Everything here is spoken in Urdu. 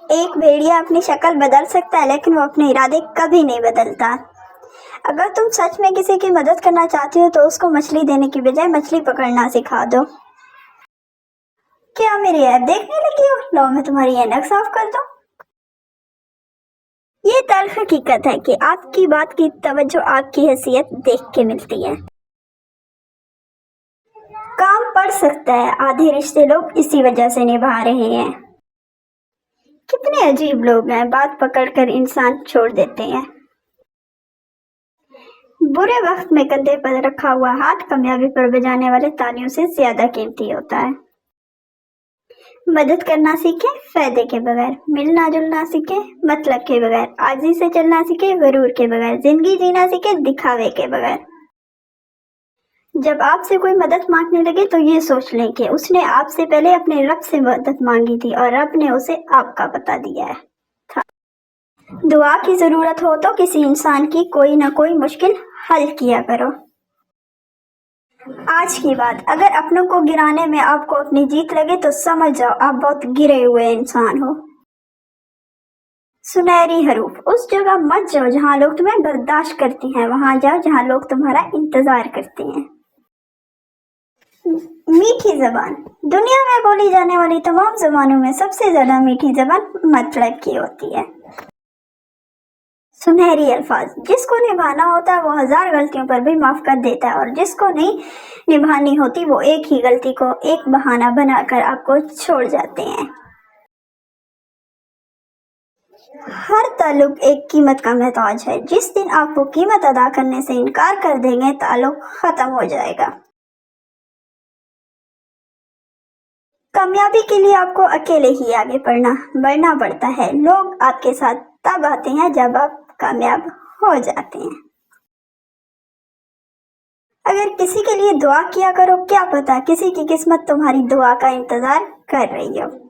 ایک بھیڑیا اپنی شکل بدل سکتا ہے لیکن وہ اپنے ارادے کبھی نہیں بدلتا۔ اگر تم سچ میں کسی کی مدد کرنا چاہتی ہو تو اس کو مچھلی دینے کی بجائے مچھلی پکڑنا سکھا دو۔ کیا میری ایپ دیکھنے لگی ہو؟ لو میں تمہاری اینک صاف کر دوں۔ یہ تلخ حقیقت ہے کہ آپ کی بات کی توجہ آپ کی حیثیت دیکھ کے ملتی ہے۔ کام پڑ سکتا ہے، آدھے رشتے لوگ اسی وجہ سے نبھا رہے ہیں۔ کتنے عجیب لوگ ہیں، بات پکڑ کر انسان چھوڑ دیتے ہیں۔ برے وقت میں کندھے پر رکھا ہوا ہاتھ کامیابی پر بجانے والے تالیوں سے زیادہ قیمتی ہوتا ہے۔ مدد کرنا سیکھیں فائدے کے بغیر، ملنا جلنا سیکھیں مطلب کے بغیر، عاجزی سے چلنا سیکھیں غرور کے بغیر، زندگی جینا سیکھیں دکھاوے کے بغیر۔ جب آپ سے کوئی مدد مانگنے لگے تو یہ سوچ لیں کہ اس نے آپ سے پہلے اپنے رب سے مدد مانگی تھی اور رب نے اسے آپ کا بتا دیا ہے۔ دعا کی ضرورت ہو تو کسی انسان کی کوئی نہ کوئی مشکل حل کیا کرو۔ آج کی بات، اگر اپنوں کو گرانے میں آپ کو اپنی جیت لگے تو سمجھ جاؤ آپ بہت گرے ہوئے انسان ہو۔ سنہری حروف، اس جگہ مت جاؤ جہاں لوگ تمہیں برداشت کرتے ہیں، وہاں جاؤ جہاں لوگ تمہارا انتظار کرتے ہیں۔ میٹھی زبان، دنیا میں بولی جانے والی تمام زبانوں میں سب سے زیادہ میٹھی زبان مطلب کی ہوتی ہے۔ سنہری الفاظ، جس کو نبھانا ہوتا ہے وہ 1000 غلطیوں پر بھی معاف کر دیتا ہے اور جس کو نہیں نبھانی ہوتی وہ ایک ہی غلطی کو ایک بہانہ بنا کر آپ کو چھوڑ جاتے ہیں۔ ہر تعلق ایک قیمت کا محتاج ہے، جس دن آپ وہ قیمت ادا کرنے سے انکار کر دیں گے تعلق ختم ہو جائے گا۔ کامیابی کے لیے آپ کو اکیلے ہی آگے بڑھنا پڑتا ہے، لوگ آپ کے ساتھ تب آتے ہیں جب آپ کامیاب ہو جاتے ہیں۔ اگر کسی کے لیے دعا کیا کرو، کیا پتا کسی کی قسمت تمہاری دعا کا انتظار کر رہی ہو۔